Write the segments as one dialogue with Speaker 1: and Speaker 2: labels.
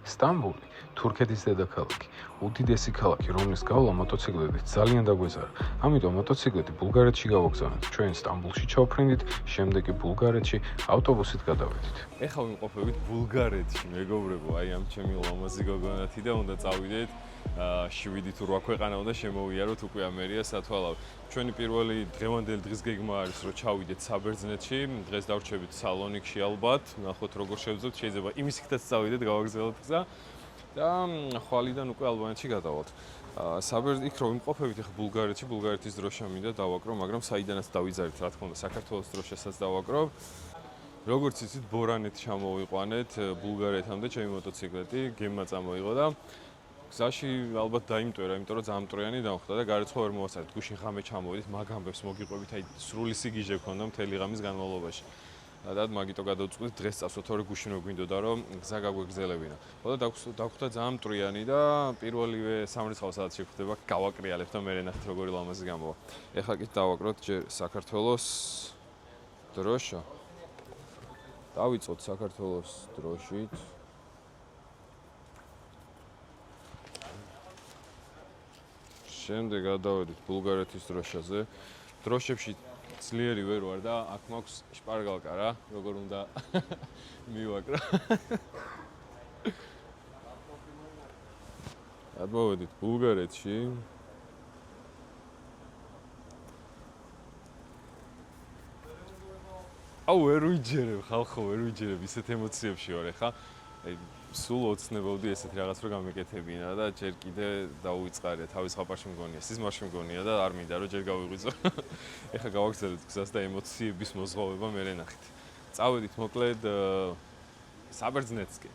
Speaker 1: სტამბული, თურქეთის დედაქალაქი, უდიდესი ქალაქი, რომლის გავლა მოტოციკლებით ძალიან დაგვეზარა. ამიტომ მოტოციკლეთი ბულგარეთში გავაგზავნეთ. ჩვენ სტამბულში ჩავფრინდით, შემდეგ კი ბულგარეთში ავტობუსით გადავედით.
Speaker 2: ეხლა ვიმყოფებით ბულგარეთში, მეგობრებო, აი ამ ჩემი ლამაზი გოგონათი და უნდა წავიდეთ 7 თუ 8 ქვეყანა უნდა შემოვიაროთ უკვე ამერია სათვალავ. ჩვენი პირველი დღევანდელი დღის გეგმა არის რომ ჩავიდეთ საბერძნეთში, დღეს დავრჩებით სალონიკში ალბათ, ნახოთ როგორ შევძლებთ, შეიძლება იმის იქითაც წავიდეთ, გავაგზავნოთ გზა და ხვალიდან უკვე ალბანეთში გადავალთ. იქ რომ ვიმყოფებით ახლა ბულგარეთის დროშა მინდა დავაკრო, მაგრამ საიდანაც დავიძარით, რა თქმა უნდა, საქართველოს დროშასაც დავაკრო. როგორც იცით, ბორანეთ ჩამოვიყვანეთ ბულგარეთამდე ჩემი მოტოციკლეტი, გემმა წამოიღო და გზაში ალბათ დაიმტვერა, იმიტომ რომ ძამტრიანი დავხვდა და გარეცხვა ვერ მოვასწარეთ. გუშინ ღამე ჩამოვედით, მაგ ამბებს მოგიყვებით, აი სრული სიგიჟე გქონდა მთელი ღამის განმავლობაში. და მაგიტო გადავწყვიტეთ დღეს წავსვათ, თორე გუშინ გვინდოდა რომ გზა გაგვეგზელებინა. ხო და დავხვდა ძამტრიანი და პირველივე სამრიცხავ სადაც შეგხვდება, გავაკრიალებთ და მე ნახეთ როგორი ლამაზი გამოვა. ეხლა კი დავაკროთ ჯერ საქართველოს დროშა. დავიწყოთ საქართველოს დროშით. შემდეგ გადავედით ბულგარეთის დროშაზე. დროშებში ძლიერი ვერ ვარ და აქ მაქვს შპარგალკა რა, როგორ უნდა მივაკრა. გადავედით ბულგარეთში. აუ ვერ ვიჯერებ ხალხო, ვერ ვიჯერებ, ისეთ ემოციებში ვარ ეხა. აი სულ ოცნებობდი ესეთი რაღაც რო გამეკეთებინა და ჯერ კიდე დაუვიწყარია, თავის ხაპარში მგონია, სიზმარში მგონია და არ მინდა რომ ჯერ გავიღვიძო. ეხლა გავაგზავნეთ გზას და ემოციების მოზღავება მე ნახეთ. წავედით მოკლედ საბერძნეთსკენ.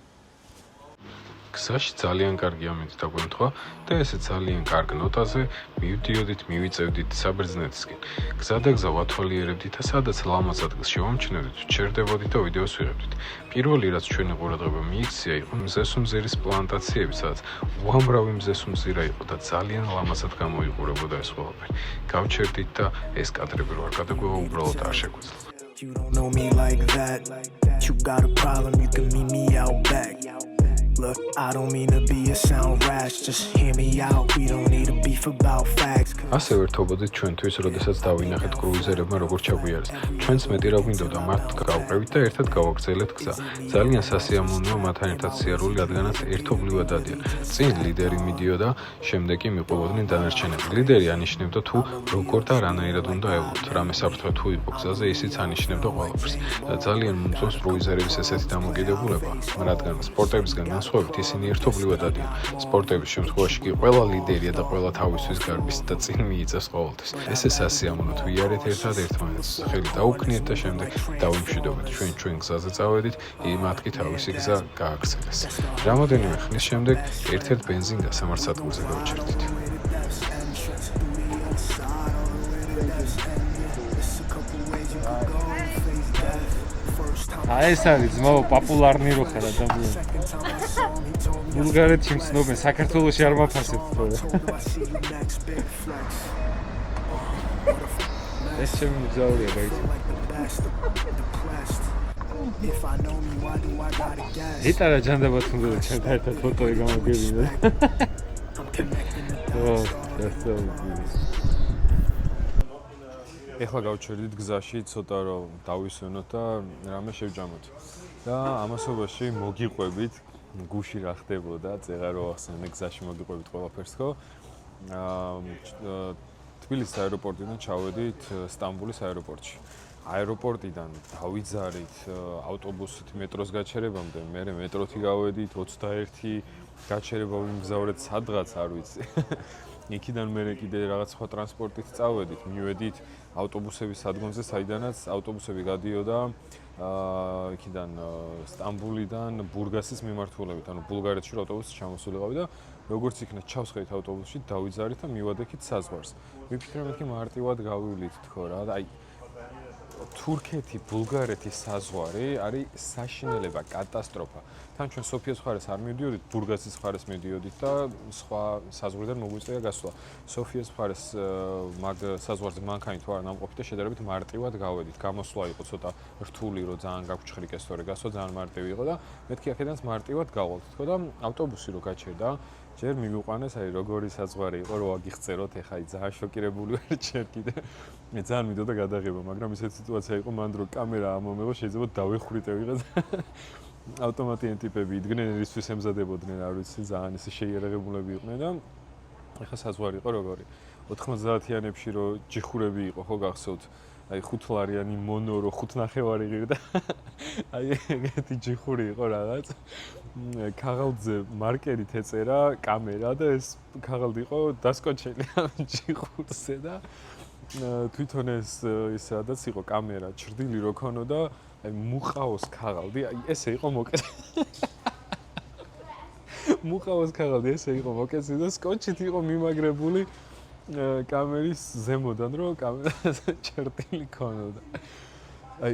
Speaker 2: გზაში ძალიან კარგი ამინდი დაგვემთხვა და ესე ძალიან კარგ ნოტაზე მივდიოდით, მივიწევდით საბერძნეთსკენ. გზა და გზა ვათვალიერებდით და სადაც ლამაზ ადგილს შევამჩნევდით, ვჩერდებოდით და ვიდეოს ვიღებდით. პირველი რაც ჩვენი ყურადღება მიიქცია იყო მზესუმზირის პლანტაციები, სადაც უამრავი მზესუმზირა იყო და ძალიან ლამაზად გამოიყურებოდა ეს ყველაფერი. გავჩერდით და ეს კადრები რო არ გადაგვევა, უბრალოდ არ შეგვიძლია. You don't know me like that. You got a problem, you can meet me out back. Look, I don't mean to be a sound rash, just hear me out. We don't need to beef about facts. ასე ვერთობოდით ჩვენთვის, როდესაც დავინახეთ კრუიზერებმა როგორ ჩაგვიარეს. ჩვენს მეტი რა გვინდოდა მათ გავყრევით და ერთად გავაგრძელეთ გზა. ძალიან სასიამოვნოა მათთან ერთად სიარული, რადგანაც ერთობლივად დადიან. წინ ლიდერი მიდიოდა, შემდეგ კი მიყვებოდნენ დანარჩენები. ლიდერი ანიშნებდა თუ როგორ და რანაირად უნდა ელოთ. რამე საფრთხე თუ იყო გზაზე, ისიც ანიშნებდა ყველაფერს. ძალიან მომწონს კრუიზერების ესეთი დამოკიდებულება, რადგან სპორტებისგან განსხვავებით ისინი ერთობლივად დადიან. სპორტების შემთხვევაში კი ყველა ლიდერია და ყველა თავისთვის გარბის და წინ მიიწევს ყოველთვის. ესე სასიამოვნოდ ვიარეთ ერთად ერთმანეთს, ხელი დაუქნიეთ და შემდეგ დავიმშვიდობეთ. ჩვენ გზაზე წავედით, მათ კი თავისი გზა გააგრძელეს. რამოდენიმე ხნის შემდეგ ერთ-ერთ ბენზინ გასამართ სადგურზე გავჩერდით.
Speaker 3: ეს არის ძმაო პოპულარნი რო ხარ ადამიანი. ბულგარეთში მცნობენ, საქართველოში არ მაფასებთ თორე. ეს ჩემი მგზავრია გაიცი. იტარა ჯანდაბად უნდა ჩემთან ერთად ფოტოი გამოგებინა.
Speaker 2: ეხლა გავჩერდით გზაში, ცოტა რომ დავისვენოთ და რამე შევჯამოთ. და ამასობაში მოგიყვებით, გუში რა ხდებოდა, წეღა რო ახსენე გზაში მოგიყვებით ყველაფერს ხო? თბილისის აეროპორტიდან ჩავედით სტამბულის აეროპორტში. აეროპორტიდან დავიძარით ავტობუსით მეტროს გაჩერებამდე, მერე მეტროთი გავედით 21 გაჩერება ვიმგზავრეთ სადღაც არ ვიცი. იქიდან მერე კიდე რაღაც სხვა ტრანსპორტით წავედით, მივედით ავტობუსების სადგომზე, საიდანაც ავტობუსები გადიოდა იქიდან სტამბულიდან ბურგასის მიმართულებით, ანუ ბულგარეთში ავტობუსი ჩამოსულიყავი და როგორც იქნა ჩავსხდით ავტობუსში, დავიძარით და მივადექით საზღვარს. ვიფიქრე მეთქი მარტივად გავივლით თქო რა და აი
Speaker 1: თურქეთი, ბულგარეთის საზღვარი არის საშინელება, კატასტროფა. თან ჩვენ სოფიას მხარეს არ მივდიოდით, ბურგასის მხარეს მივდიოდით და სხვა საზღვრიდან მოგვიწია გასვლა. სოფიას მხარეს მაგ საზღვარზე მანქანით თუ არ ნამყოფით და შედარებით მარტივად გავედით. გამოსვლა იყო ცოტა რთული, რომ ძალიან გაგვჭხრიკეს თორე გასვლა ძალიან მარტივი იყო და მეთქი აქედანაც მარტივად გავალთ. თქო და ავტობუსი რო გაჩერდა, ჯერ მივიყვანეს, აი როგორი საზღვარი იყო, რო აგიხწეროთ, ეხა აი ძალიან შოკირებული ვარ ჯერ კიდე. მე ძალიან მინდოდა გადაღება, მაგრამ ისეთი სიტუაცია იყო მანდ რო კამერა ამომეღო, შეიძლება დავეხვრიტე ვიღაც. ავტომატიენ ტიპები იდგნენ, ერისთვის ემზადებოდნენ, არ ვიცი, ძალიან ისე შეიარაღებულები იყვნენ და ეხა საზღვარი იყო როგორი. 90-იანებში რო ჯიხურები იყო, ხო გახსოვთ? აი 5 ლარიანი მონო რო 5.5 ღირდა. აი ეგეთი ჯიხური იყო რაღაც. ქაღალდზე მარკერით ეწერა კამერა და ეს ქაღალდი იყო დასკოჩელი ჯიხურზე და თვითონ ეს სადაც იყო კამერა ჭრდილი რო ქონოდა აი მუყაოს ქაღალდი აი ესე იყო მოკეცი მუყაოს ქაღალდი ესე იყო მოკეცი და სკოჩით იყო მიმაგრებული კამერის ზემოდან რო კამერა ჭრდილი ქონოდა აი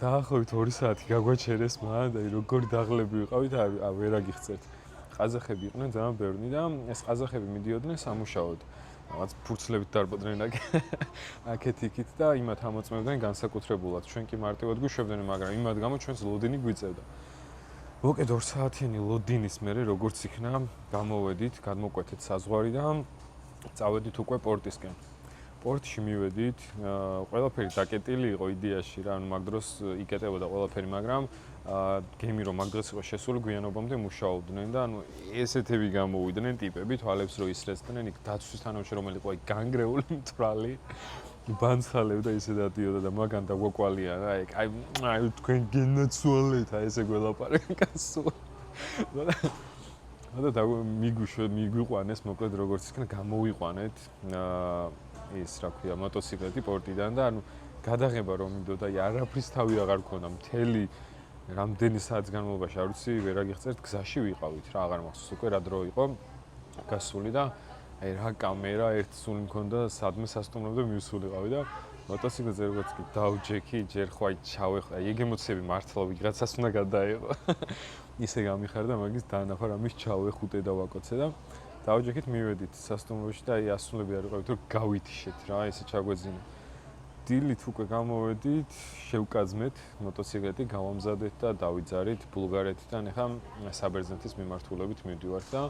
Speaker 1: დაახლოებით 2 საათი გაგვაჩერეს მან აი როგორი დაღლები ვიყავით აი ვერ აგიხსენთ ყაზახები იყვნენ ძალიან ბევრი და ეს ყაზახები მიდიოდნენ სამუშაოდ რაღაც ფურცლებით დარბოდნენ აქეთ-იქით და იმათ ამოწმებდნენ განსაკუთრებულად ჩვენ კი მარტივად გვიშვებდნენ მაგრამ იმათ გამო ჩვენს ლოდინი გვიწევდა მოკედ 2 საათიანი ლოდინის მერე როგორც იქნა გამოვედით გადმოკვეთეთ საზღვარი და წავედით უკვე პორტისკენ პორტში მივედით, ყველაფერი დაკეტილი იყო იდეაში რა, ანუ მაგ დროს იკეტებოდა ყველაფერი, მაგრამ გემი რომ მაგ დროს იყო შესული გვიანობამდე მუშაობდნენ და ანუ ესეთები გამოვიდნენ ტიპები, თვალებს რო ისრესდნენ, იქ დაცვის თანამშრომელი რომელიც იყო აი განგრეული მთვრალი, ბანცალებდა ისე დადიოდა და მაგან დაგვაკვალია რა, აი თქვენ გენაცვალეთ, აი ესე გველაპარაკა კაცო. და მიგვიყვანეს, მოკლედ როგორც იქნა გამოვიყვანეთ ის რა ქვია მოტოციკლეტი პორტიდან და ანუ გადაღება რომ მინდოდა აი არაფრის თავი აღარ გქონდა მთელი რამდენი საათის განმავლობაში არ ვიცი ვერ აგიხსენებთ გზაში ვიყავით რა აღარ მახსოვს უკვე რა დრო იყო გასული და აი რა კამერა ერთ სულ მქონდა სადმე სასტუმრომდე მივსულიყავი და მოტოციკლზე როგორც კი დავჯექი ჯერ ხო აი ჩავეხლა აი ეგ ემოციები მართლა ვიღაცას უნდა გადაეღო ისე გამიხარდა მაგის დანახვა რამის ჩავეხუტე და ვაკოცე და დავჯექით მივედით სასტუმროში და აი ასულები არ ვიყავით რომ გავითიშეთ რა ესე ჩაგვეძინა დილით უკვე გამოვედით შევკაზმეთ მოტოციკლეტი გავამზადეთ და დავიძარით ბულგარეთიდან ეხა საბერძნეთის მიმართულებით მივდივართ და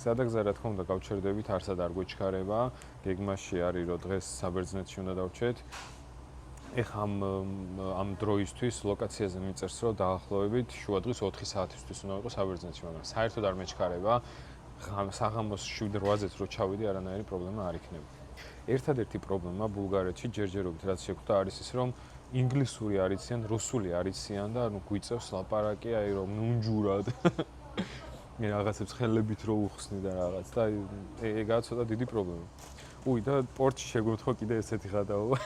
Speaker 1: სადაგზა რა თქმა უნდა გავჩერდებით არსად არ გვეჩქარება გეგმაში არის რომ დღეს საბერძნეთში უნდა დავჩეთ ეხა ამ დროისთვის ლოკაციაზე მიწერს რომ დაახლოებით შუადღის 4 საათისთვის უნდა ვიყო საბერძნეთში მაგრამ საერთოდ არ მეჩქარება საღამოს 7-8-ზე რო ჩავიდი არანაირი პრობლემა არ იქნება. ერთადერთი პრობლემა ბულგარეთში ჯერჯერობით რაც შეგვხვდა არის ის რომ ინგლისური არიციან, რუსული არიციან და ანუ გვიწევს ლაპარაკი აი რომ ნუნჯურად. მე რაღაცებს ხელებით რო უხსნი და რაღაც და ეგაა ცოტა დიდი პრობლემა. უი და პორტში შეგვეთხოვა კიდე ესეთი ხადაობა.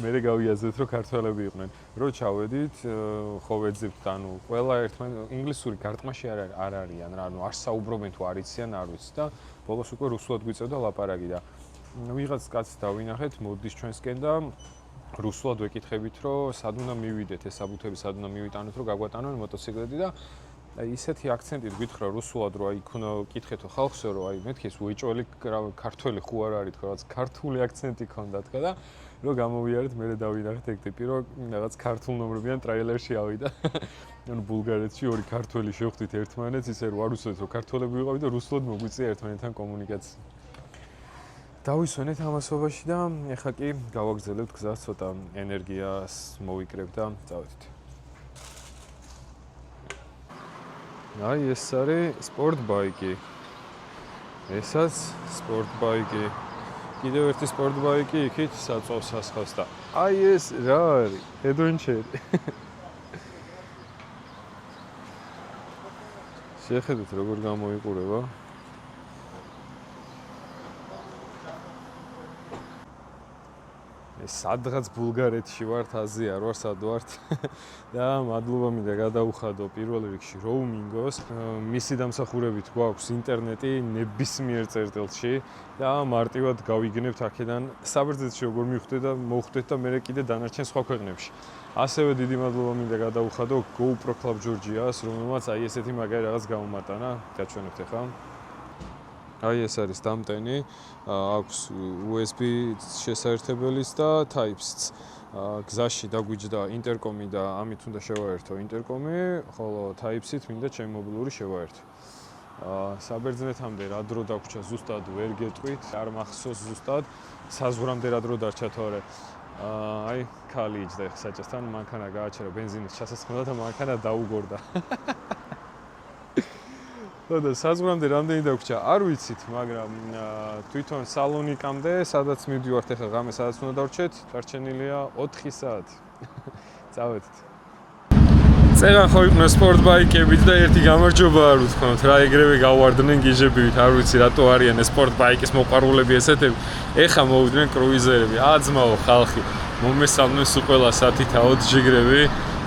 Speaker 1: მერე გავიაზრეთ რომ ქართველები იყვნენ. რო ჩავედით, ხო ვეძებთ, ანუ ყველა ერთმანეთს ინგლისური გარტყმაში არ არიან რა, ანუ არ საუბრობენ თუ არიციან, არ ვიცი და ბოლოს უკვე რუსულად გვიწევდა ლაპარაკი და ვიღაც კაცს დავინახეთ, მოდის ჩვენსკენ და რუსულად ვეკითხებით, რომ სად უნდა მივიდეთ, ეს საბუთები სად უნდა მივიტანოთ, რომ გაგვატანონ მოტოციკლეტი და ისეთი აქცენტით გითხრა რუსულად რომ აი ქუნა კითხეთო ხალხსო რომ აი მეთქი ეს უეჭველი ქართველი ხო არ არის თქო რაღაც ქართული აქცენტი ქონდა თქო და რომ გამოვიარეთ მე დავინახეთ ეგ ტიპი რომ რაღაც ქართულ ნომრებიან ტრეილერში ავიდა ანუ ბულგარეთში ორი ქართველი შევხვდით ერთმანეთს ისე რომ არ უსვენთ რომ ქართველები ვიყავით და რუსულად მოგვიწია ერთმანეთთან კომუნიკაცია დავისვენეთ ამასობაში და ეხლა კი გავაგრძელებთ გზას ცოტა ენერგიას მოვიკრებ და წავედით აი ეს არის სპორტ ბაიკი. ესაც სპორტ ბაიკი. კიდევ ერთი სპორტ ბაიკი იქით საწვავს ასხავს და აი ეს რა არის? ედვენჩერი. შეხედეთ როგორ გამოიყურება.
Speaker 3: სადღაც ბულგარეთში ვართ, აზია არ ვარ, სად ვართ. და მადლობა მინდა გადაუხადო პირველ რიგში როუმინგოს. მისი დამსახურებით გვაქვს ინტერნეტი ნებისმიერ წერტილში და მარტივად გავიგნებთ აქედან საბერძნეთში როგორ მივხვდეთ და მე კიდე დანარჩენ სხვა ქვეყნებში. ასევე დიდი მადლობა მინდა გადაუხადო GoPro Club Georgia-ს, რომელმაც აი ესეთი მაგარი რაღაც გამომატანა. გაჩვენებთ ახლა. აი ეს არის დამტენი, აქვს USB შესაერთებელიც და Type-C-ც. გზაში დაგვიჯდა ინტერკომი და ამით უნდა შევაერთო ინტერკომი, ხოლო Type-C-თ მინდა ჩემი მობილური შევაერთო. საბერძნეთამდე რა დრო დაგვრჩა ზუსტად ვერ გეტყვით, არ მახსოვს ზუსტად, საზღვრამდე რა დრო დარჩა თორე. აი, ქალი იჯდა ახლა საჭესთან, მანქანა გააჩერა ბენზინის ჩასასხმელად და მანქანა დაუგორდა. და საზღვრამდე რამდენი დაგვრჩა, არ ვიცით, მაგრამ თვითონ სალონიკამდე, სადაც მივდივართ ახლა ღამე, სადაც უნდა დავრჩეთ, დარჩენილია 4 საათი. წავედით. წეგან ხო იყვნენ სპორტბაიკებით და ერთი გამარჯობა არ ვთქვამთ, რა ეგრევე გავარდნენ გიჟებივით, არ ვიცი რატო არიან ეს სპორტბაიკის მოყვარულები ესეთები. ეხა მოვიდნენ კრუიზერები, აძმაო ხალხი, მომესალმნენ სულ ყველა სათითაოდ ჯიგრები,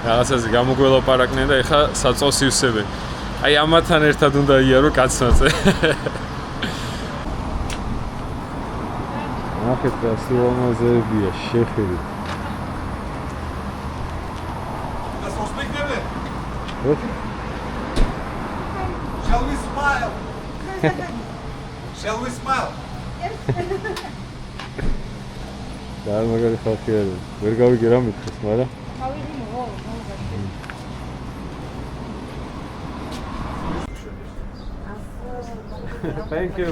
Speaker 3: რაღაცაზე გამოგველაპარაკნენ და ეხა საწოლს ივსებენ. აი ამათთან ერთად უნდა იარო კაცნაცე. ნახეთ რა სილამაზეებია შეხედეთ.
Speaker 4: Shall we smile? Shall we smile?
Speaker 3: და მაგარი ხალხი არის. ვერ გავიგე რა მithქეს, მაგრამ Thank you.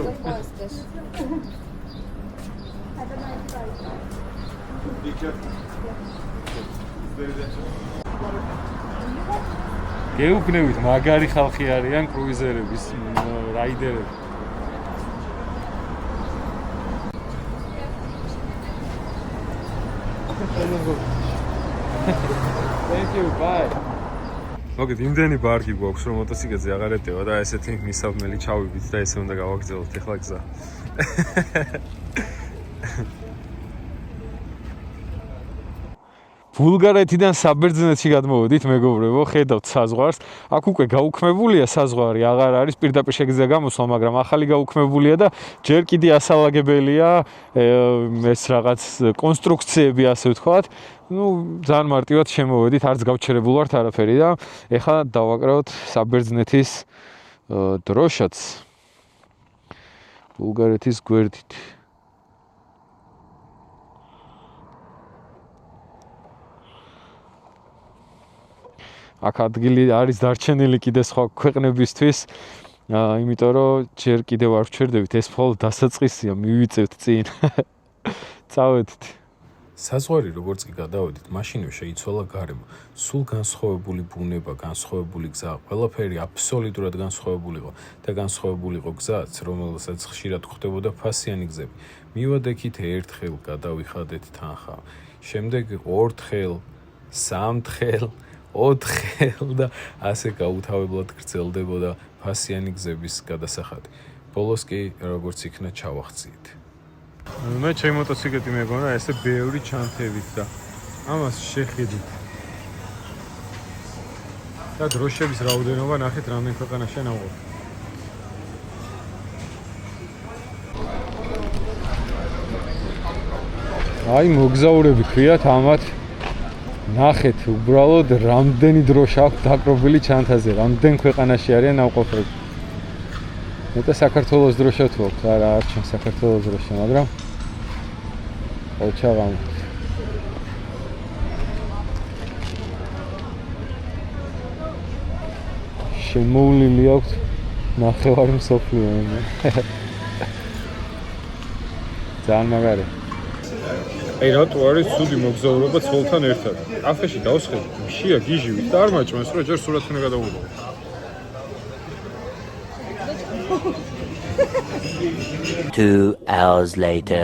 Speaker 3: გეუბნებით, მაგარი ხალხი არიან კრუიზერების რაიდერები. Thank you, bye. მოგეთ, იმდენი ბარგი გვაქვს, რომ მოტოციკლზე აღარ ეტევა და ესეთი მისაბმელი ჩავივით და ესე უნდა გავაგრძელოთ ახლა გზა. ბულგარეთიდან საბერძნეთში გადმოვედით, მეგობრებო, ხედავთ საზღვარს. აქ უკვე გაუქმებულია საზღვარი, აღარ არის პირდაპირ შეგიძლია გამოსვლა, მაგრამ ახალი გაუქმებულია და ჯერ კიდე ასალაგებელია ეს რაღაც კონსტრუქციები, ასე ვთქვათ. ძალიან მარტივად შემოვედით, არც გავჩერებულ ვართ არაფერი და ეხლა დავაკრავთ საბერძნეთის დროშაც ბულგარეთის გვერდით. აქ ადგილი არის დარჩენილი კიდე სხვა ქვეყნებისთვის, იმიტომ რომ ჯერ კიდევ არ ვჩერდებით, ეს მხოლოდ დასაწყისია, მივიწევთ წინ. წავედით.
Speaker 2: საზღვარი როგორც კი გადავედით, მაშინვე შეიცვალა გარემო. სულ განსხვავებული ბუნება, განსხვავებული გზა, ყველაფერი აბსოლუტურად განსხვავებული იყო და განსხვავებული იყო გზაც, რომელსაც ხშირად ხვდებოდა ფასიანი გზები. მივადექით ერთხელ, გადავიხადეთ თანხა. შემდეგ ორთხელ, სამთხელ, ოთხელ და ასე გაუთავებლად გრძელდებოდა ფასიანი გზების გადასახადი. ბოლოს კი როგორც იქნა ჩავახციეთ.
Speaker 3: მე ჩემი მოტოციკლეთი მეგონა ესე ბევრი ჩანთებით და ამას შეხედით. და დროშების რაოდენობა ნახეთ რამდენ ქვეყანაში ნაყოფი. აი მოგზაურები ქვიათ ამათ. ნახეთ უბრალოდ რამდენი დროშა აქვს დაკრობილი ჩანთაზე, რამდენ ქვეყანაში არიან ნაყოფები. მეტა საქართველოს დროშა თუ აქვს, არა არ ჩანს საქართველოს დროშა, მაგრამ ოჩაღამ. შემოვლილი აქვს ნახევარი მსოფლიო. ძალიან მაგარი. აი რატო არის ცუდი მოგზაურობა ცოლთან ერთად? კაფეში დავსხედით, მშია გიჟივით და არ მაჭმეს, რომ ჯერ სურათს უნდა გადავუღო.
Speaker 5: 2 hours later.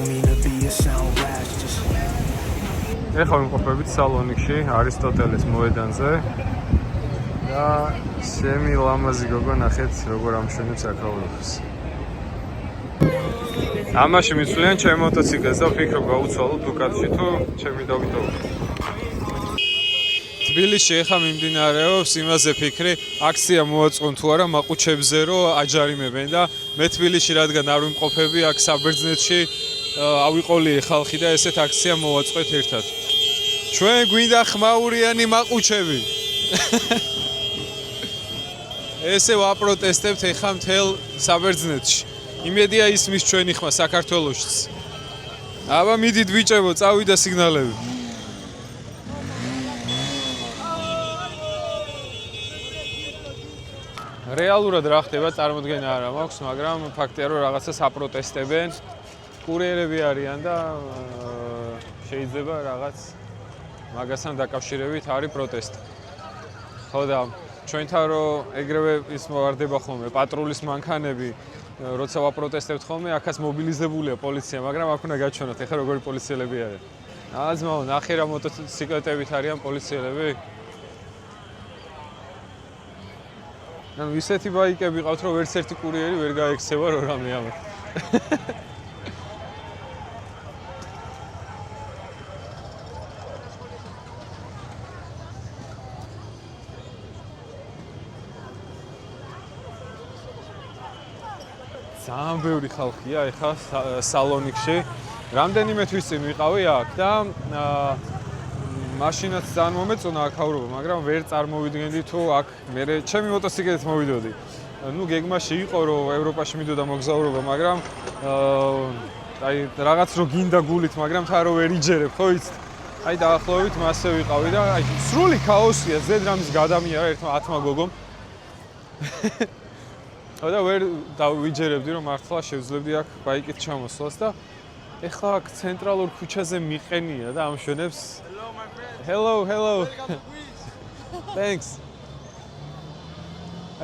Speaker 6: don't mean to be a sound rash, just
Speaker 3: ეხლა ვიმყოფებით სალონიკში, არისტოტელეს მოედანზე. და შემი ლამაზი გოგო ნახეთ, როგორ ამშვენებს აქაურობას. ამაში მიცვლიან ჩემ მოტოციკლს და ვფიქრობ გავუცვალო დუკატში თუ ჩემი დავიტოვო. თბილისში ეხლა მიმდინარეობს იმაზე ფიქრი, აქცია მოაწყონ თუ არა მაყუჩებზე რომ აჯარიმებენ და მე თბილისში რადგან არ ვიმყოფები აქ საბერძნეთში ავიყოლიე ხალხი და ესეთ აქცია მოვაწყოთ ერთად. ჩვენ გვინდა ხმაურიანი მაყუჩები. ესე ვაპროტესტებთ ეხლა მთელ საბერძნეთში. იმედია ისმის ჩვენი ხმა საქართველოშიც. აბა მიდით ბიჭებო, წავიდა სიგნალები. რეალურად რა ხდება წარმოდგენა არ მაქვს, მაგრამ ფაქტია რომ რაღაცას აპროტესტებენ. კურიერები არიან და შეიძლება რაღაც მაგასთან დაკავშირებით არის პროტესტი. ხო და ჩვენთან რომ ეგრევე ის მოვარდება ხოლმე პატრულის მანქანები, როცა ვაპროტესტებთ ხოლმე, აქაც მობილიზებულია პოლიცია, მაგრამ აქ უნდა გაჩვენოთ ეხლა როგორი პოლიციელები არიან. აზმაო, ნახე რა მოტოციკლებით არიან პოლიციელები. ანუ ისეთი ბაიკები ყავთ, რომ ვერც ერთი კურიერი ვერ გაექცევა რომ რამე ამათ. ძალიან ბევრი ხალხია ეხლა სალონიკში. რამდენიმე თვის წინ ვიყავი აქ და მაშინაც ძალიან მომეწონა აქაურობა, მაგრამ ვერ წარმოვიდგენდი თუ აქ მე ჩემი მოტოციკლით მოვიდოდი. ნუ გეგმაში იყო რომ ევროპაში მიდოდა მოგზაურობა, მაგრამ აი რაღაც რო გინდა გულით, მაგრამ თან რო ვერ იჯერებ, ხო იცით? აი დაახლოებით მასე ვიყავი და აი სრული ქაოსია, ზედ რამის გადამიარა ერთმა 10-მა გოგომ. და ვერ დავიჯერებდი რომ მართლა შევძლებდი აქ ბაიკით ჩამოსვლას და ეხლა აქ ცენტრალურ ქუჩაზე მიყენია და ამშვენებს. Hello. Thanks.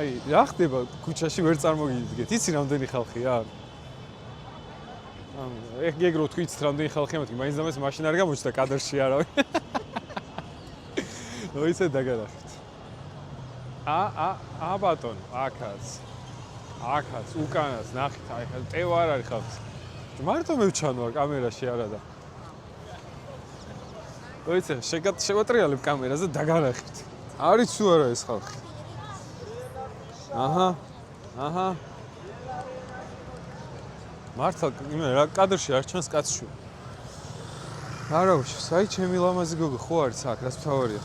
Speaker 3: აი, რა ხდება ქუჩაში ვერ წარმოგიდგეთ? იცი რამდენი ხალხია? ეგრო თუ იცით რამდენი ხალხია, მაგრამ მაინც და მაინც მაშინ არ გამოჩნდა კადრში არავინ. ნოიცე დაგანახეთ. ბატონო, აქაც უკანას ნახეთ, აი ხა ტევა არ არის ხალხს. მარტო მევჩანო კამერაში არა და. ოიცე, შევატრიალებ კამერაზე და დაგანახეთ. არის თუ არა ეს ხალხი? აჰა. მართლა იმენ რა კადრში არ ჩანს კაცში. არა უშავს, აი ჩემი ლამაზი გოგო ხო არის აქ, რაც მთავარია.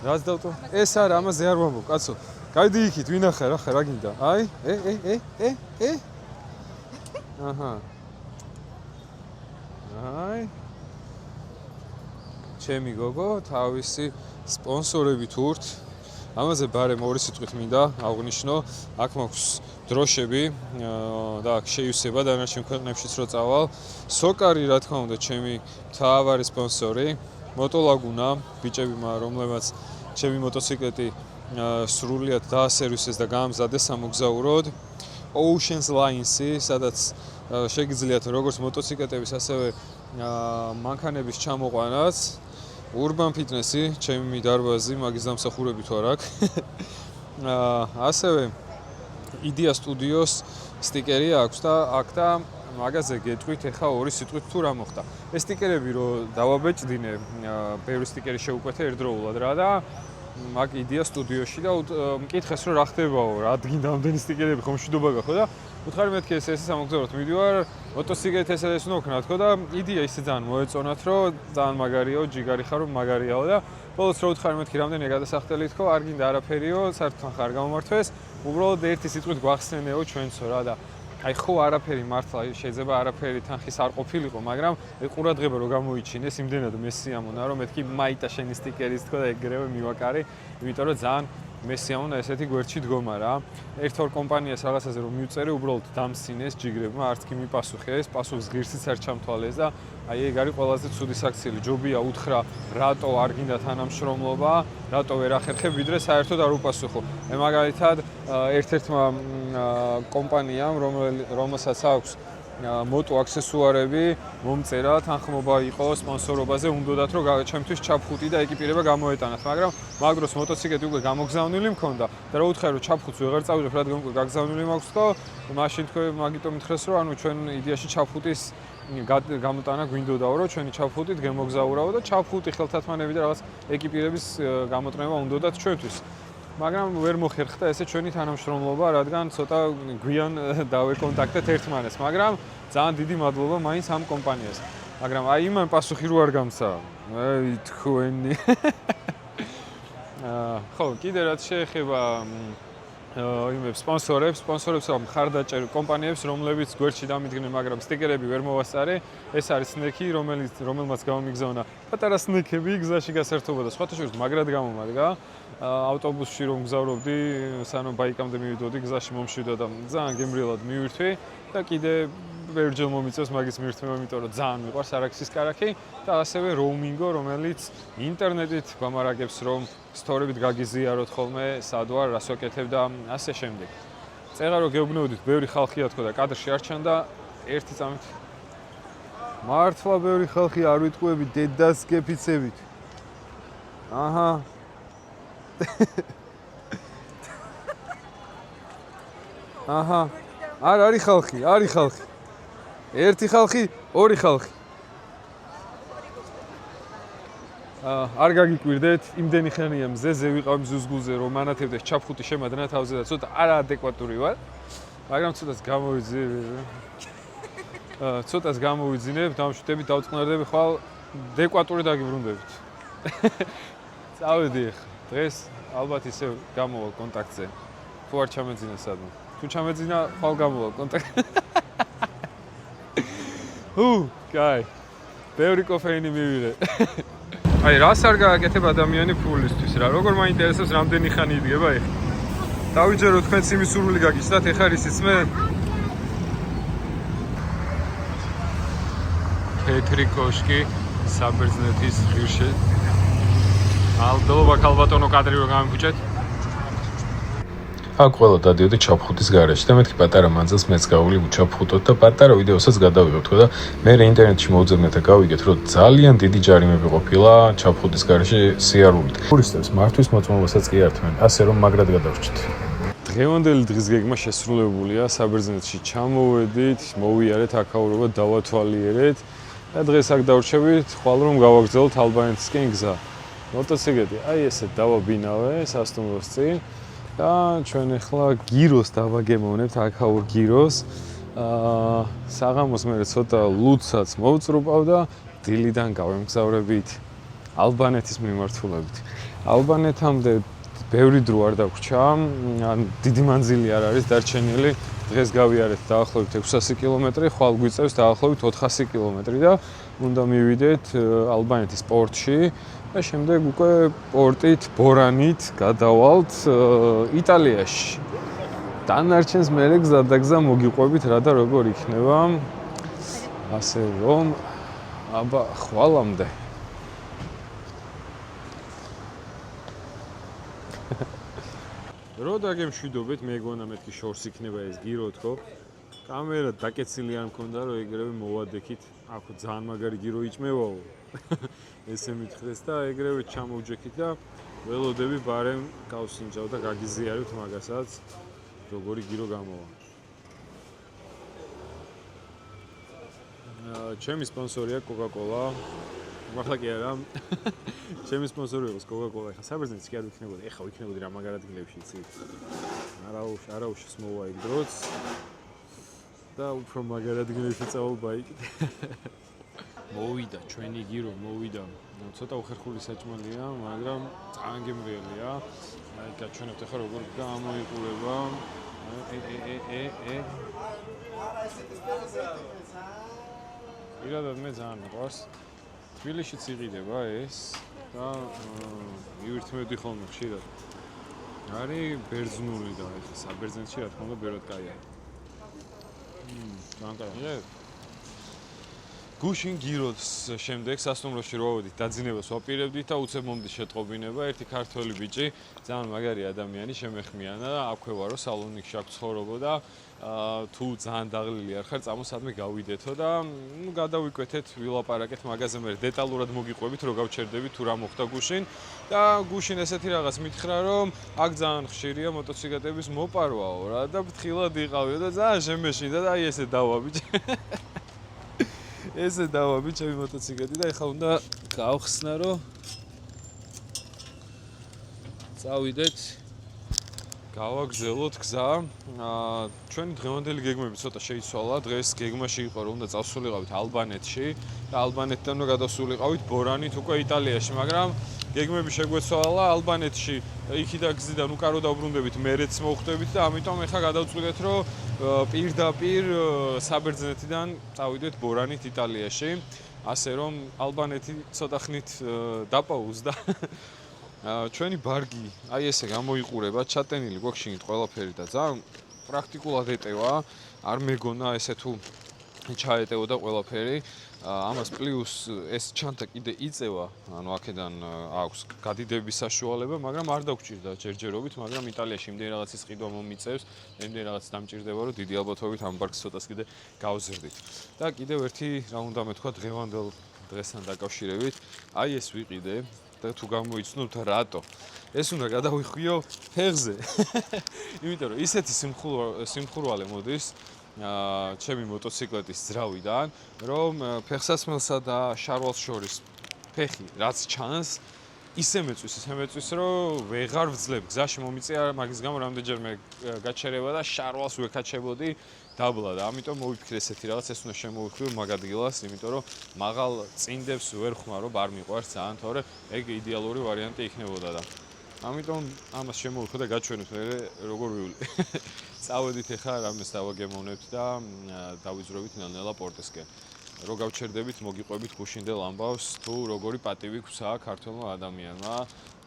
Speaker 3: რაც დავტო? ეს არა, ამაზე არ ვამბობ, კაცო. გაიდი იქით, ვინახე რა ხა რა გინდა? აი, აჰა. აი. ჩემი გოგო, თავისი სპონსორები თურთ. ამაზე ბარემ ორი სიტყვით მინდა აღვნიშნო, აქ მაქვს დროშები და აქ შეივსება დანარჩენ ქვეყნებშიც რო წავალ. სოკარი რა თქმა უნდა ჩემი მთავარი სპონსორი, მოტოლაგუნა, ბიჭებმა რომლებმაც ჩემი მოტოციკლეტი სრულიად დაასერვისეს და გაამზადეს სამოგზაუროდ. Oceans Lines-ი, სადაც შეგიძლიათ როგორც მოტოციკლეტების, ასევე მანქანების ჩამოყვანაც. Urban Fitness-ი, ჩემი დარბაზი, მაგის დამსახურებით ვარ აქ. ასევე Idea Studios სტიკერი აქვს და აქ და მაგაზე გეტყვით ახლა ორი სიტყვით თუ რა მოხდა. ეს სტიკერები რო დავაბეჭდინე, ბევრი სტიკერი შეუკვეთე ერთდროულად რა და მაგ Idea Studio-ში და მკითხეს რომ რა ხდებაო, რა დგინდა ამდენი სტიკერები, ხომ მშვიდობა გახო და უთხარი მეთქი ეს სამოგზაუროდ მივიდივარ, მოტოციკლით ეს უნდა ვქნა თქო და იდეა ისე ძალიან მოეწონათ, რომ ძალიან მაგარიაო, ჯიგარი ხარ, რომ მაგარიაო და ბოლოს რო უთხარი მეთქი რამდენია გადასახდელი თქო, არ გინდა არაფერიო, საერთოდ ხარ გამომართვეს, უბრალოდ ერთი სიტყვით გვახსენეო ჩვენცო რა და აი ხო არაფერი მართლა შეიძლება არაფერი თანხის არ ყოფილიყო, მაგრამ ყურადღება რო გამოიჩინეს, იმდენად მესიამონა, რომ მეთქი მაიტა შენი სტიკერის თქო და ეგრევე მივაკარე, იმიტომ რომ ძალიან მესიამონა ესეთი გვერდში დგომა რა. ერთ-ორ კომპანიას რაღაცაზე რომ მივწერე, უბრალოდ დამსინეს ჯიგრებმა, არც კი მიპასუხეს, პასუხს ღირსიც არ ჩამთვალეს და აი ეგ არის ყველაზე ცუდი საქციელი. ჯობია უთხრა, რატო არ გინდა თანამშრომლობა, რატო ვერ ახერხებ, ვიდრე საერთოდ არ უპასუხო. მაგალითად, ერთ-ერთმა კომპანიამ, რომელსაც აქვს მოტო აქსესუარები, მომწერა, თანხმობა იყო, სპონსორობაზე უნდათ რომ ჩემთვის ჩაფხუტი და ეკიპირება გამოეტანათ, მაგრამ მაგროს მოტოციკლეტი უკვე გამოგზავნილი მქონდა და რა უთხრა რომ ჩაფხუტს ვეღარ წავიდებ, რადგან უკვე გაგზავნილი მაქვს და მაშინ თქვენ მაგიტომ მითხრეს რომ ანუ ჩვენ იდეაში ჩაფხუტის გამოტანა გვინდოდაო რომ ჩვენი ჩაფხუტით გემოგზაურავო და ჩაფხუტი ხელთათმანები და რაღაც ეკიპირების გამოტანება უნდათ ჩვენთვის. მაგრამ ვერ მოხერხდა ესე ჩვენი თანამშრომლობა, რადგან ცოტა გვიან დავეკონტაქტეთ ერთმანეთს, მაგრამ ძალიან დიდი მადლობა მაინც ამ კომპანიას. მაგრამ აი იმან პასუხი რო არ გამცა. აი თქვენი. ხო, კიდე რაც შეეხება იმებს სპონსორებს ამ ხარდაჭერ კომპანიებს, რომლებიც გვერდში დამიდგნენ, მაგრამ სტიკერები ვერ მოვასწარე. ეს არის სნექი, რომელმაც გამომიგზავნა პატარა სნექები გზაში გასართობა და სხვათა შორის მაგრად გამომადგა. ავტობუსში რომ გზავრობდი, სანამ ბაიკამდე მივიდოდი, გზაში მომშვიდა და ძალიან გემრიელად მივირთვი და კიდე ვერჯერ მომიწევს მაგის მირთმევა, იმიტომ რომ ძალიან მიყვარს არაქსის კარაქი და ასევე როუმინგო, რომელიც ინტერნეტით გამარაგებს, რომ სტორებით გაგიზიაროთ ხოლმე, სად ვარ, რას ვაკეთებ და ასე შემდეგ. წერა რომ გეუბნეოდით, ბევრი ხალხია თქო და კადრში არ ჩანდა, ერთი წამით. მართლა ბევრი ხალხი არ ვიტყუები დედას გეფიცებით. აჰა. აჰა. არის ხალხი. ერთი ხალხი, ორი ხალხი. არ გაგიკვირდეთ, იმდენი ხანია მზეზე ვიყავ ზუზგულზე, რომ მანათებდეს ჩაფხუტი შემადნა თავზე და ცოტა არაადეკვატური ვარ. მაგრამ ცოტას გამოვიძინებ, დამშვიდები, დავწყნარდები, ხვალ დეკვატური დაგიბრუნდებით. წავედი ახლა. დღეს ალბათ ისე გამოვალ კონტაქტზე. თუ არ ჩამეძინა სადმე. თუ ჩამეძინა, ხვალ გამოვალ კონტაქტზე. კაი. ბევრი კოფეინი მივიღე. აი, რას არ გააკეთებ ადამიანი ფულისთვის რა. როგორ მაინტერესებს რამდენი ხანი იდგება ეხლა. დავიჯერო თქვენც იმის სურვილი გაგიჩნდათ, ეხარ ისიც მე. თეთრი კოშკი, საბერძნეთის ღირსში. ალბათ ალბათონო კადრი რომ გამიფუჭეთ.
Speaker 2: აქ ყველა დადიოდი ჩაფხუტის გარეშე და მეთქი პატარა მანძილს მეც გავული ვუჩაფხუტოთ და პატარა ვიდეოსაც გადავიღებ თქო და მე ინტერნეტში მოვძებნეთ და გავიგეთ რომ ძალიან დიდი ჯარიმები ყოფილა ჩაფხუტის გარეშე სიარულით. ტურისტებს მართვის მოწმობასაც კი ართმენ, ასე რომ მაგრად გადავრჩით.
Speaker 3: დღევანდელი დღის გეგმა შესრულებულია, საბერძნეთში ჩამოვედით, მოვიარეთ აქაურობა, დავათვალიერეთ და დღეს აქ დავრჩებით, ხვალ რომ გავაგრძელოთ ალბანეთისკენ გზა. მოტოციკლეტი აი ესე დავაბინავე სასტუმროს წინ. და ჩვენ ახლა გიროს დავაგემოვნებთ, აქაურ გიროს. საღამოს მე ცოტა ლუდსაც მოვწრუპავ და დილიდან გავემგზავრებით ალბანეთის მიმართულებით. ალბანეთამდე ბევრი დრო არ დაგვრჩა, ან დიდი მანძილი არ არის დარჩენილი. დღეს გავიარეთ დაახლოებით 600 კილომეტრი, ხვალ გვიწევს დაახლოებით 400 კილომეტრი და უნდა მივიდეთ ალბანეთის პორტში. და შემდეგ უკვე პორტით, ბორანით გადავალთ იტალიაში. დანარჩენს მერე გზადაგზა მოგიყვებით რა და როგორ იქნება. ასე რომ აბა ხვალამდე. რო დაგემშვიდობეთ, მეგონა მეთქი შორს იქნება ეს გირო თქო. კამერა დაკეცილი არ მქონდა რომ ეგრევე მოვადექით. აქ ძალიან მაგარი გირო იჭმევაო. ესე მითხრეს და ეგრევე ჩამოვჯექით და ველოდები ბარემ გავსინჯავ და გაგიზიაривთ მაგასაც როგორი გირო გამოვა. ჩემი სპონსორია Coca-Cola. მართლა კი არა. ჩემი სპონსორი იყო Coca-Cola. ეხლა საბერძნეთში კი არ ვიქნებოდი. ეხლა ვიქნებოდი რა მაგარ ადგილებში იცი. არაუშს მოვა იქ დროც. და უფრო მაგარ ადგილებში წავალ ბაიკით. მოვიდა ჩვენი გირო, მოვიდა. ცოტა უხერხული საჭმელია, მაგრამ ძალიან გემრიელია. აი გაჩვენებთ ახლა როგორ გამოიყურება. პირადად მე ძალიან მიყვარს. თბილისშიც იყიდება ეს და მივირთმევდი ხოლმე ხშირად. არის ბერძნული და ეხლა საბერძნეთში რა თქმა უნდა ბევრად კაია. ძალიან კაია. გუშინ გიროს შემდეგ სასტუმროში რო ავედით, დაძინებას ვაპირებდით და უცებ მომდის შეტყობინება. ერთი ქართველი ბიჭი, ძალიან მაგარი ადამიანი, შემეხმიანა და აქვე ვარო სალონიკში აქ ცხოვრობოდა. თუ ძალიან დაღლილი არ ხარ, წამოსადმე გავიდეთო და გადავიკვეთეთ, ვილაპარაკეთ მაგაზე, მე დეტალურად მოგიყვებით, რო გავჩერდებით თუ რა მოხდა გუშინ და გუშინ ესეთი რაღაც მითხრა, რომ აქ ძალიან ხშირია მოტოციკლეტების მოპარვაო რა და ფრთხილად იყავიო და ძალიან შემეშინდა და აი ესე დავაბიჭე. ესე დავაბიჭე მოტოციკლეტი და ეხლა უნდა გავხსნა, რომ წავიდეთ გავაგზავნოთ გზა. ჩვენი დღევანდელი გეგმები ცოტა შეიცვალა. დღეს გეგმაში იყო რომ უნდა წავსულიყავით ალბანეთში და ალბანეთიდან უნდა გადასულიყავით ბორანით უკვე იტალიაში, მაგრამ გეგმები შეგვეცვალა ალბანეთში. იქიდან გზიდან უკარო დავბრუნდებით, მერეც მოვხვდებით და ამიტომ ეხლა გადავწყვიტეთ რომ პირდაპირ საბერძნეთიდან წავიდეთ ბორანით იტალიაში. ასე რომ ალბანეთი ცოტა ხნით დაპაუზდა. ჩვენი ბარგი აი ესე გამოიყურება, ჩატენილი გვაქვს შიგნით ყველაფერი და ძალიან პრაქტიკულად ეტევა, არ მეგონა ესე თუ ჩაეტევოდა ყველაფერი. ამას პლუს ეს ჩანთა კიდე იწევა, ანუ აქედან აქვს გადიდების საშუალება, მაგრამ არ დაგვჭირდა ჯერჯერობით, მაგრამ იტალიაში იმდენი რაღაცის ყიდვა მომიწევს, იმდენი რაღაც დამჭირდება, რომ დიდი ალბათობით ამ ბარგს ცოტას კიდე გავზრდით. და კიდევ ერთი რა უნდა მეთქვა დღევანდელ დღესთან დაკავშირებით, აი ეს ვიყიდე და თუ გამოიცნობთ რატო. ეს უნდა გადავიხვიო ფეხზე. იმიტომ რომ ისეთი სიმხურვალე მოდის ჩემი მოტოციკლეტის ძრავიდან, რომ ფეხსაცმელსა და შარვალს შორის ფეხი რაც ჩანს, ისე მეწვის, რომ ვეღარ ვძლებ. გზაში მომიწია მაგის გამო რამდენჯერმე გაჩერება და შარვალს ვეკაჩებოდი დაბლა და ამიტომ მოვიფიქრე ესეთი რაღაც, ეს უნდა შემოვიხილო მაგ ადგილას, იმიტომ რომ მაღალ წინდებს ვერ ხმარო, არ მიყვარს ძალიან, თორე ეგ იდეალური ვარიანტი იქნებოდა და ამიტომ ამას შემოვიხილე და გაჩვენეთ მე როგორ ვივლი. წავედით ახლა რამეს დავაგემოვნებთ და დავიძრობით ნელ-ნელა პორტისკენ. რო გავჩერდებით, მოგიყვებით გუშინდელ ამბავს, თუ როგორი პატივი გვსა ქართველმა ადამიანმა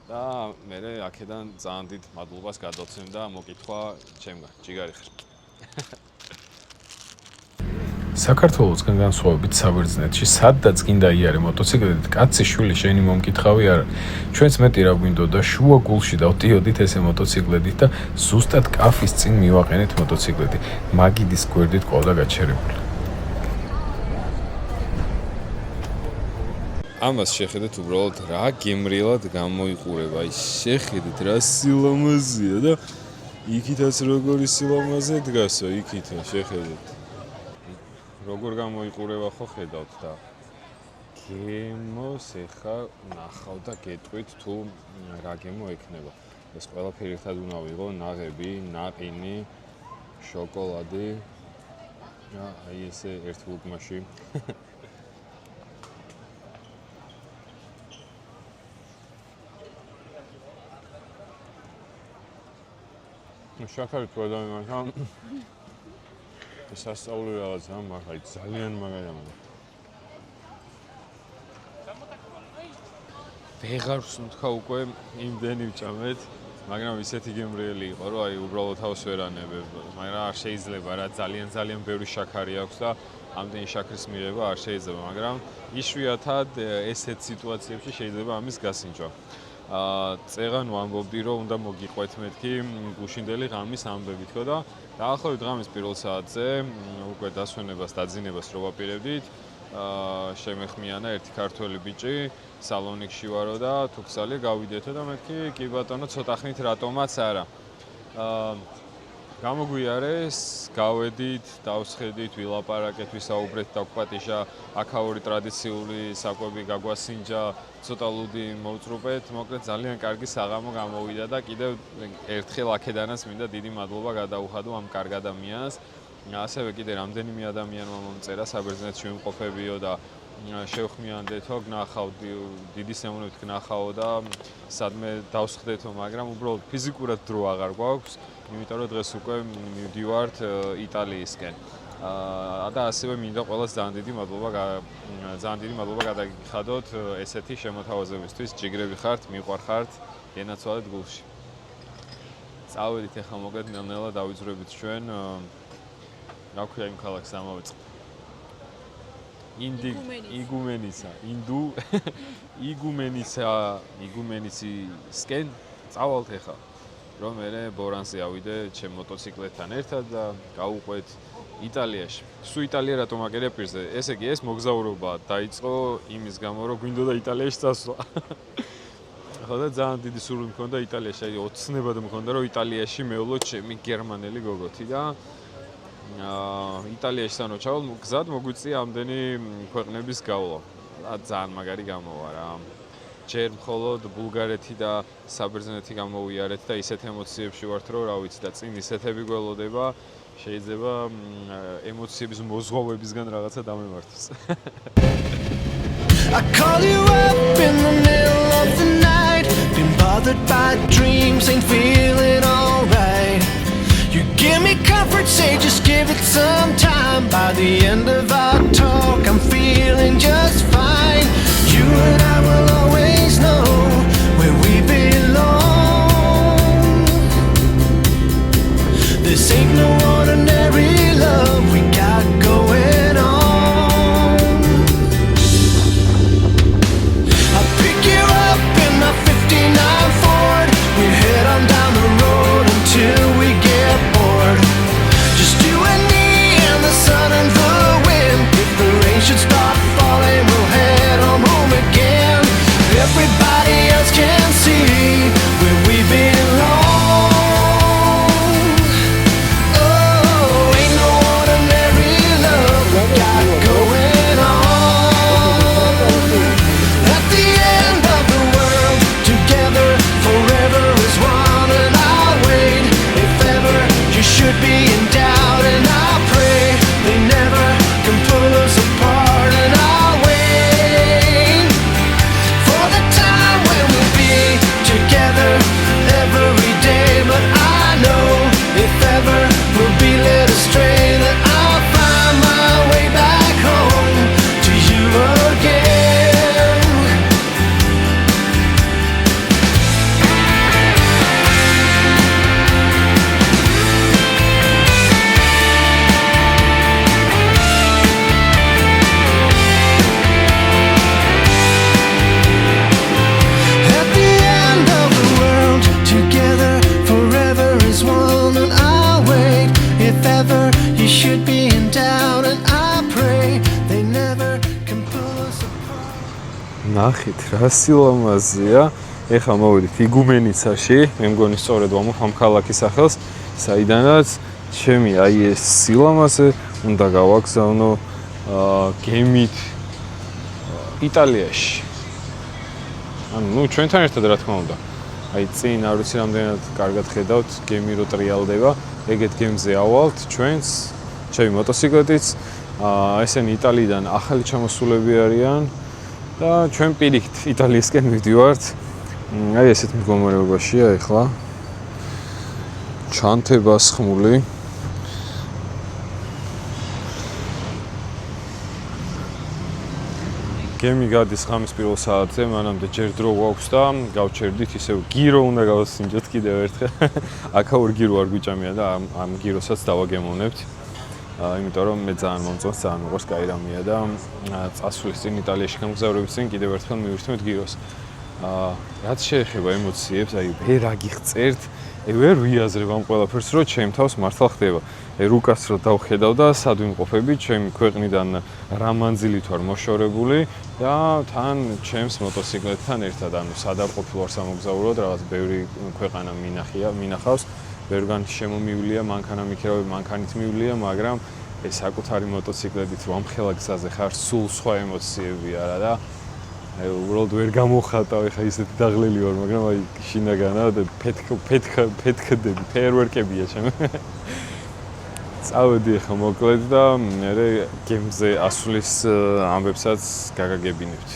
Speaker 3: და მე აქედან ძალიან დიდ მადლობას გადავცემ და მოკითხვა ჩემგან, ჯიგარი ხარ.
Speaker 1: საქართველოსგან განსხვავებით საბერძნეთში, სადაც გინდა იარე მოტოციკლეტით, კაცი შვილი შენი მომკითხავი არა. ჩვენც მეტი რა გვინდოდა, შუა გულში დავტიოდით ესე მოტოციკლეტით და ზუსტად კაფის წინ მივაყენეთ მოტოციკლეტი. მაგიდის გვერდით ყავდა გაჩერებული.
Speaker 3: ამას შეხედეთ უბრალოდ რა გემრიელად გამოიყურება. აი შეხედეთ რა სილამაზეა და იქითაც როგორი სილამაზე დგასო, იქით შეხედეთ. როგორ გამოიყურება ხო ხედავთ და გემოს ეხა ნახავ და გეტყვით თუ რა გემო ექნება. ეს ყველაფერი ერთად უნდა ვიღო, ნაღები, ნაყინი, შოკოლადი და აი ესე ერთ ლუკმაში. შაქარი თუ ადამიანთან სასწაული რაღაცა, მაგრამ ძალიან მაგარია. ვეღარ ვსუნთქა უკვე იმდენი ვჭამეთ, მაგრამ ისეთი გემრიელი იყო, რომ აი უბრალოდ თავს ვერ ანებებ, მაგრამ არ შეიძლება რა, ძალიან ბევრი შაქარი აქვს და ამდენი შაქრის მიღება არ შეიძლება, მაგრამ იშვიათად ესეთ სიტუაციებში შეიძლება ამის გასინჯვა. წეღან ვამბობდი, რომ უნდა მოგიყვეთ მეთქი გუშინდელი ღამის ამბები თქო და დაახლოებით ღამის პირველ საათზე უკვე დასვენებას დაძინებას რო ვაპირებდით, შემეხმიანა ერთი ქართველი ბიჭი, სალონიკში ვარო და თუ გსალია გავიდეთო და მეთქი კი ბატონო ცოტა ხნით რატომაც არა. გამოგვიარეს, გავედით, დავსხედით, ვილაპარაკეთ, ვისაუბრეთ, დაგვპატიჟა აქაური ტრადიციული საკვები გაგვასინჯა, ცოტა ლუდი მოვწრუპეთ, მოკლედ ძალიან კარგი საღამო გამოვიდა და კიდევ ერთხელ აქედანაც მინდა დიდი მადლობა გადაუხადო ამ კარგ ადამიანს. ასევე კიდე რამდენიმე ადამიანმა მომწერა საბერძნეთში ვიმყოფებიო და შევხმიანდეთო, გნახავდი, დიდი სიამოვნებით გნახავო და სადმე დავსხდეთო, მაგრამ უბრალოდ ფიზიკურად დრო აღარ გვაქვს, იმიტომ რომ დღეს უკვე მივდივართ იტალიისკენ. და ასევე მინდა ყველას ძალიან დიდი მადლობა გადაგიხადოთ ესეთი შემოთავაზებისთვის, ჯიგრები ხართ, მიყვარხართ, გენაცვალეთ გულში. წავედით ახლა მოკლედ ნელ-ნელა დავიძრებით ჩვენ რა ქვია იმ ქალაქს ამავე იგუმენისისკენ წავალთ ახლა. რომ მე ბორანზე ავიდე ჩემ მოტოციკლებთან ერთად და გავუყვეთ იტალიაში. სულ იტალია რატომ აკერია პირზე? ესე იგი ეს მოგზაურობა დაიწყო იმის გამო, რომ გვინდოდა იტალიაში წასვლა. ხო და ძალიან დიდი სურვილი მქონდა იტალიაში, აი ოცნებად მქონდა, რომ იტალიაში მეულოთ ჩემი გერმანელი გოგოთი და იტალიაში სანო ჩავალ, გზად მოგვიწია ამდენი ქვეყნების გავლა. და ძალიან მაგარი გამოვა რა. ჯერ მხოლოდ ბულგარეთი და საბერძნეთი გამოვიარეთ და ისეთ ემოციებში ვართ, რომ რა ვიცი და წინ ისეთები გველოდება, შეიძლება ემოციების მოზღვავებისგან რაღაცა დამემართოს.
Speaker 6: I call you up in the middle of the night. Been bothered by dreams, ain't feeling alright. You give me comfort, say just give it some time. By the end of our talk, I'm feeling just fine. You and I will always know where we belong. This ain't no ordinary love we got going on. I pick you up in my 59 Ford. We head on down the road until we get bored. Just you and me and the sun and the wind. If the rain should start falling, we'll head on home again. Everybody else can see where we belong. Oh, ain't no ordinary love we got going on. At the end of the world, together forever is one, and I'll wait. If ever you should be in doubt, and I'll pray they never can pull us apart, and I'll wait for the time when we'll be together every day. But I know if ever we'll be led astray, that I'll find my way back home to you again. At the end of the world, together forever is one, and I'll wait. If ever you should be in doubt, and I pray they never can pull us apart.
Speaker 3: ნახით რა სილამაზეა. ეხლა მოვიდით იგუმენიცაში, მე მგონი სწორედ ვამბობ ამ ქალაქის სახელს, საიდანაც ჩემი აი ეს სილამაზე უნდა გავაგზავნო გემით იტალიაში. ანუ ჩვენთან ერთად რა თქმა უნდა. აი წინ არ ვიცი რამდენად კარგად ხედავთ გემი რო ტრიალდება, ეგეთ გემზე ავალთ ჩვენც, ჩემი მოტოციკლეტიც, ესენი იტალიიდან ახალი ჩამოსულები არიან და ჩვენ პირიქით იტალიისკენ მივდივართ. აი ესეთ მდგომარეობაშია ეხლა. ჩანთება სხმული. გემი გადის ღამის პირველ საათზე, მანამდე ჯერ დრო გვაქვს და გავჩერდით ისევ გირო უნდა გავასინჯოთ კიდევ ერთხელ. აქაურ გირო არ გვიჭამია და ამ გიროსაც დავაგემოვნებთ. იმიტომ რომ მე ძალიან მომწონს, ძალიან მოყვარს კაირამია და წასვლის წინ იტალიაში გამგზავრების წინ კიდევ ერთხელ მივირთმევთ გიროს. რაც შეეხება ემოციებს, აი ვერ აგიღწერთ, ვერ ვიაზრებ ამ ყველაფერს, რომ ჩემ თავს მართლა ხდება. რუკას რო დავხედავ და სად ვიმყოფები, ჩემი ქვეყნიდან რა მანძილით ვარ მოშორებული და თან ჩემს მოტოციკლეტთან ერთად, ანუ სად არ ყოფილვარ სამოგზაუროდ, რაღაც ბევრი ქვეყანა მინახავს, ბევრგან შემომივლია, მანქანამიქერავები მანქანით მივლია, მაგრამ ეს საკუთარი მოტოციკლეტით რომ ამხელა გზაზე ხარ, სულ სხვა ემოციებია რა და აი უბრალოდ ვერ გამოხატავ, ეხა ისეთი დაღლილი ვარ, მაგრამ აი შინაგანა და ფეთქდები, ფეერვერკებია ჩემი. წავედი ეხა მოკლედ და მე გემზე ასვლის ამბებსაც გაგაგებინებთ.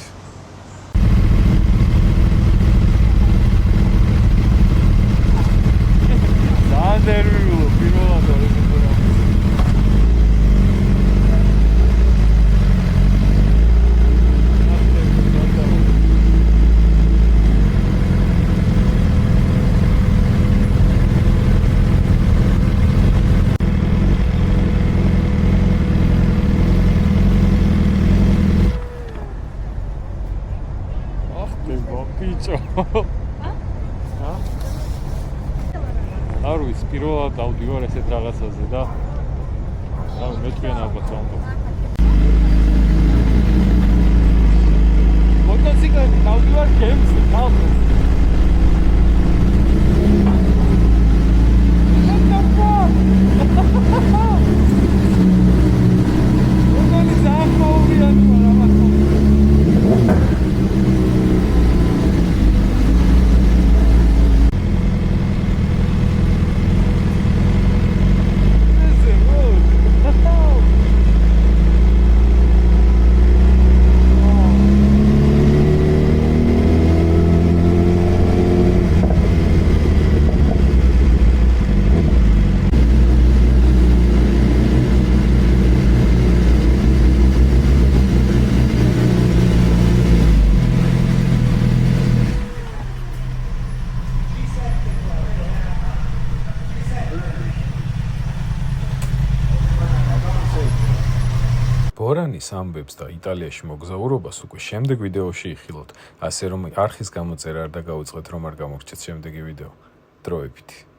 Speaker 3: ნერვიულო პირველად არის ეს რა. არ ვიცი, პირველად დავდივარ ესეთ რაღაცაზე და მეტყვიან ალბათ რა უნდა. მოტოციკლით დავდივარ გემზე, ხალხო. მოგონი ზახმაურიანი ვარ ამას.
Speaker 2: ბორანის ამბებს და იტალიაში მოგზაურობას უკვე შემდეგ ვიდეოში იხილოთ, ასე რომ არხის გამოწერა არ დაგავიწყეთ, რომ არ გამორჩეთ შემდეგი ვიდეო. დროებით.